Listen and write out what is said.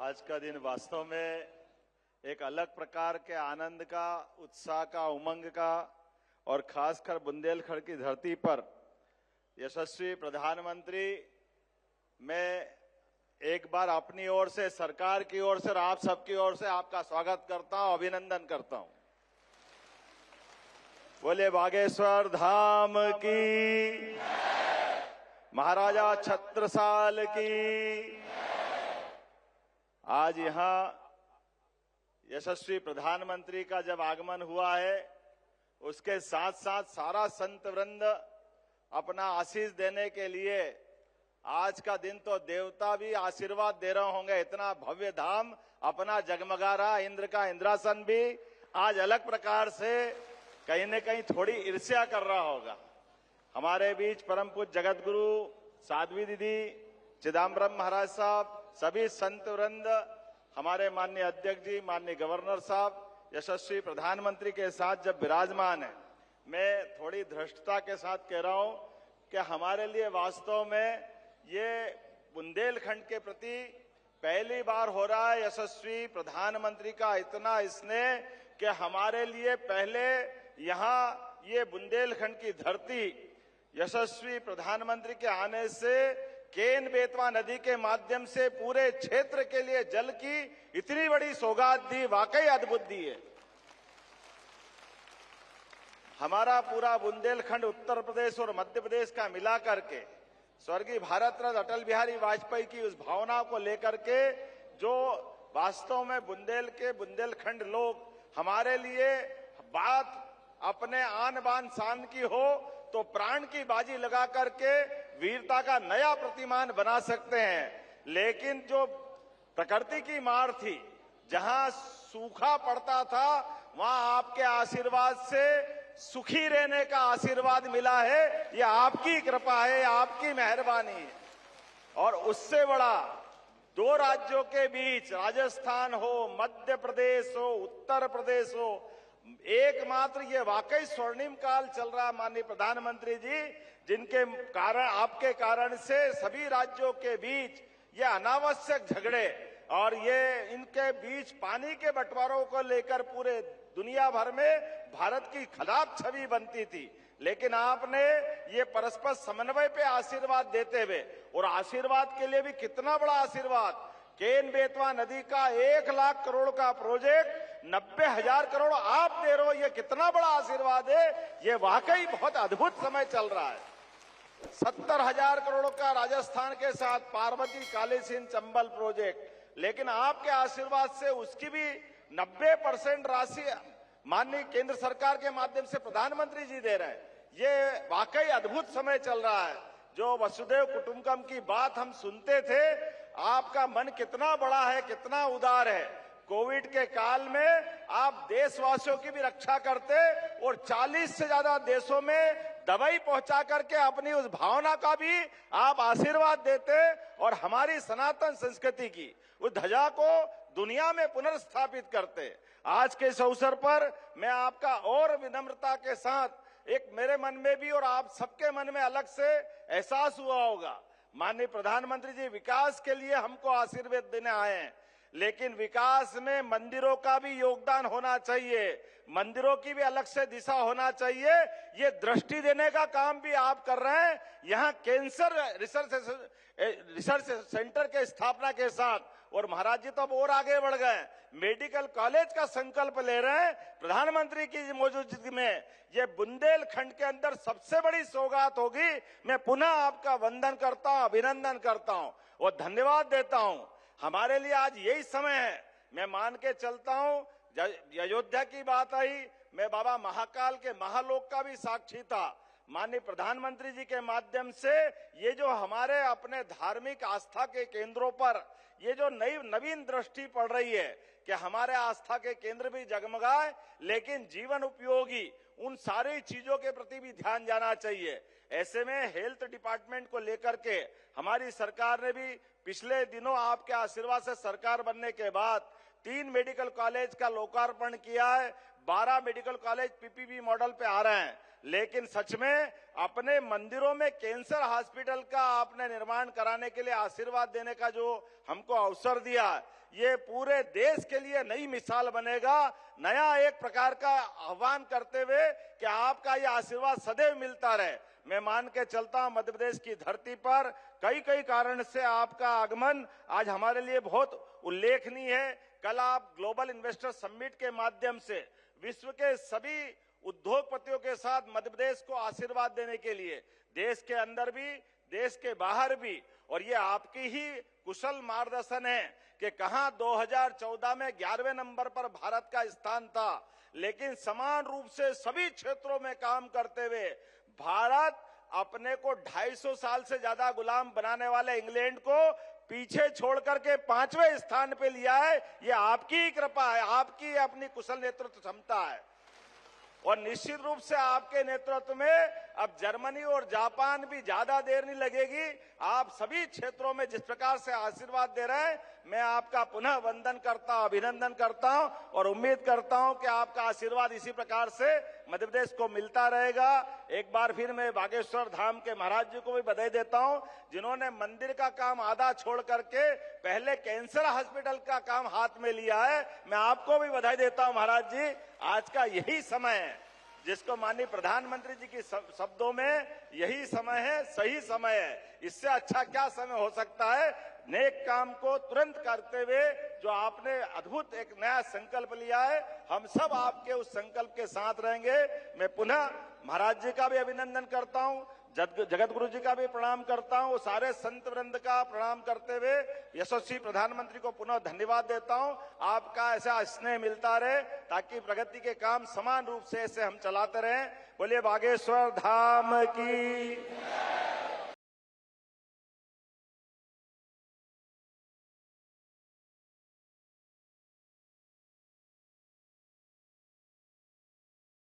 आज का दिन वास्तव में एक अलग प्रकार के आनंद का, उत्साह का, उमंग का और खासकर बुंदेलखंड की धरती पर यशस्वी प्रधानमंत्री, मैं एक बार अपनी ओर से, सरकार की ओर से और आप सबकी ओर से आपका स्वागत करता हूं, अभिनंदन करता हूं। बोले बागेश्वर धाम की, महाराजा छत्रसाल की। आज यहां यशस्वी प्रधानमंत्री का जब आगमन हुआ है, उसके साथ साथ सारा संत वृंद अपना आशीष देने के लिए, आज का दिन तो देवता भी आशीर्वाद दे रहे होंगे, इतना भव्य धाम अपना जगमगा रहा। इंद्र का इंद्रासन भी आज अलग प्रकार से कहीं न कहीं थोड़ी ईर्ष्या कर रहा होगा। हमारे बीच परम पूज्य जगत गुरु साध्वी दीदी, चिदम्बरम महाराज साहब, सभी संत वृंद, हमारे माननीय अध्यक्ष जी, माननीय गवर्नर साहब, यशस्वी प्रधानमंत्री के साथ जब विराजमान है, मैं थोड़ी धृष्टता के साथ कह रहा हूं कि हमारे लिए वास्तव में ये बुंदेलखंड के प्रति पहली बार हो रहा है यशस्वी प्रधानमंत्री का इतना स्नेह कि हमारे लिए पहले यहाँ ये बुंदेलखंड की धरती यशस्वी प्रधानमंत्री के आने से केन बेतवा नदी के माध्यम से पूरे क्षेत्र के लिए जल की इतनी बड़ी सौगात दी, वाकई अद्भुत दी है। हमारा पूरा बुंदेलखंड उत्तर प्रदेश और मध्य प्रदेश का मिला करके स्वर्गीय भारत रत्न अटल बिहारी वाजपेयी की उस भावना को लेकर के, जो वास्तव में बुंदेलखंड लोग हमारे लिए बात अपने आन बान शान की हो तो प्राण की बाजी लगा करके वीरता का नया प्रतिमान बना सकते हैं। लेकिन जो प्रकृति की मार थी, जहां सूखा पड़ता था, वहां आपके आशीर्वाद से सुखी रहने का आशीर्वाद मिला है। ये आपकी कृपा है, आपकी मेहरबानी है। और उससे बड़ा दो राज्यों के बीच, राजस्थान हो, मध्य प्रदेश हो, उत्तर प्रदेश हो, एकमात्र ये वाकई स्वर्णिम काल चल रहा माननीय प्रधानमंत्री जी, जिनके कारण, आपके कारण से सभी राज्यों के बीच ये अनावश्यक झगड़े और ये इनके बीच पानी के बंटवारों को लेकर पूरे दुनिया भर में भारत की खराब छवि बनती थी। लेकिन आपने ये परस्पर समन्वय पे आशीर्वाद देते हुए, और आशीर्वाद के लिए भी कितना बड़ा आशीर्वाद, केन बेतवा नदी का 1 लाख करोड़ का प्रोजेक्ट 90,000 करोड़ आप दे रहे हो, ये कितना बड़ा आशीर्वाद है। ये वाकई बहुत अद्भुत समय चल रहा है। 70,000 करोड़ का राजस्थान के साथ पार्वती काली सिंध चंबल प्रोजेक्ट, लेकिन आपके आशीर्वाद से उसकी भी 90% राशि माननीय केंद्र सरकार के माध्यम से प्रधानमंत्री जी दे रहे हैं। ये वाकई अद्भुत समय चल रहा है। जो वसुदेव कुटुंबकम की बात हम सुनते थे, आपका मन कितना बड़ा है, कितना उदार है। कोविड के काल में आप देशवासियों की भी रक्षा करते और 40 से ज्यादा देशों में दवाई पहुंचा करके अपनी उस भावना का भी आप आशीर्वाद देते और हमारी सनातन संस्कृति की उस ध्वजा को दुनिया में पुनर्स्थापित करते। आज के इस अवसर पर मैं आपका और विनम्रता के साथ, एक मेरे मन में भी और आप सबके मन में अलग से एहसास हुआ होगा, माननीय प्रधानमंत्री जी विकास के लिए हमको आशीर्वाद देने आए हैं, लेकिन विकास में मंदिरों का भी योगदान होना चाहिए, मंदिरों की भी अलग से दिशा होना चाहिए। ये दृष्टि देने का काम भी आप कर रहे हैं। यहाँ कैंसर रिसर्च सेंटर के स्थापना के साथ, और महाराज जी तो अब और आगे बढ़ गए, मेडिकल कॉलेज का संकल्प ले रहे हैं प्रधानमंत्री की मौजूदगी में। ये बुंदेलखंड के अंदर सबसे बड़ी सौगात होगी। मैं पुनः आपका वंदन करता हूं, अभिनंदन करता हूं और धन्यवाद देता हूं। हमारे लिए आज यही समय है। मैं मान के चलता हूं, अयोध्या की बात आई, मैं बाबा महाकाल के महालोक का भी साक्षी था। माननीय प्रधानमंत्री जी के माध्यम से ये जो हमारे अपने धार्मिक आस्था के केंद्रों पर ये जो नवीन दृष्टि पड़ रही है कि हमारे आस्था के केंद्र भी जगमगाए, लेकिन जीवन उपयोगी उन सारी चीजों के प्रति भी ध्यान जाना चाहिए। ऐसे में हेल्थ डिपार्टमेंट को लेकर के हमारी सरकार ने भी पिछले दिनों आपके आशीर्वाद से सरकार बनने के बाद 3 मेडिकल कॉलेज का लोकार्पण किया है, 12 मेडिकल कॉलेज पीपीपी मॉडल पे आ रहे हैं। लेकिन सच में अपने मंदिरों में कैंसर हॉस्पिटल का आपने निर्माण कराने के लिए आशीर्वाद देने का जो हमको अवसर दिया, ये पूरे देश के लिए नई मिसाल बनेगा। नया एक प्रकार का आह्वान करते हुए कि आपका ये आशीर्वाद सदैव मिलता रहे। मैं मान के चलता हूं मध्य प्रदेश की धरती पर कई कारण से आपका आगमन आज हमारे लिए बहुत उल्लेखनीय है। कल आप ग्लोबल इन्वेस्टर समिट के माध्यम से विश्व के सभी उद्योगपतियों के साथ मध्य प्रदेश को आशीर्वाद देने के लिए देश के अंदर भी देश के बाहर भी, और ये आपकी ही कुशल मार्गदर्शन है कि कहां 2014 में 11वें नंबर पर भारत का स्थान था, लेकिन समान रूप से सभी क्षेत्रों में काम करते हुए भारत अपने को 250 साल से ज्यादा गुलाम बनाने वाले इंग्लैंड को पीछे छोड़ करके 5वें स्थान पे लिया है। ये आपकी ही कृपा है, आपकी अपनी कुशल नेतृत्व क्षमता है। और निश्चित रूप से आपके नेतृत्व में अब जर्मनी और जापान भी ज्यादा देर नहीं लगेगी। आप सभी क्षेत्रों में जिस प्रकार से आशीर्वाद दे रहे हैं, मैं आपका पुनः वंदन करता हूं, अभिनंदन करता हूं और उम्मीद करता हूं कि आपका आशीर्वाद इसी प्रकार से मध्य प्रदेश को मिलता रहेगा। एक बार फिर मैं बागेश्वर धाम के महाराज जी को भी बधाई देता हूं, जिन्होंने मंदिर का काम आधा छोड़ करके पहले कैंसर हॉस्पिटल का काम हाथ में लिया है। मैं आपको भी बधाई देता हूं महाराज जी। आज का यही समय है जिसको माननीय प्रधानमंत्री जी के शब्दों में यही समय है, सही समय है। इससे अच्छा क्या समय हो सकता है। नेक काम को तुरंत करते हुए जो आपने अद्भुत एक नया संकल्प लिया है, हम सब आपके उस संकल्प के साथ रहेंगे। मैं पुनः महाराज जी का भी अभिनंदन करता हूं, जगत गुरु जी का भी प्रणाम करता हूं, सारे संत वृंद का प्रणाम करते हुए यशस्वी प्रधानमंत्री को पुनः धन्यवाद देता हूं। आपका ऐसा स्नेह मिलता रहे ताकि प्रगति के काम समान रूप से ऐसे हम चलाते रहें। बोलिए बागेश्वर धाम की।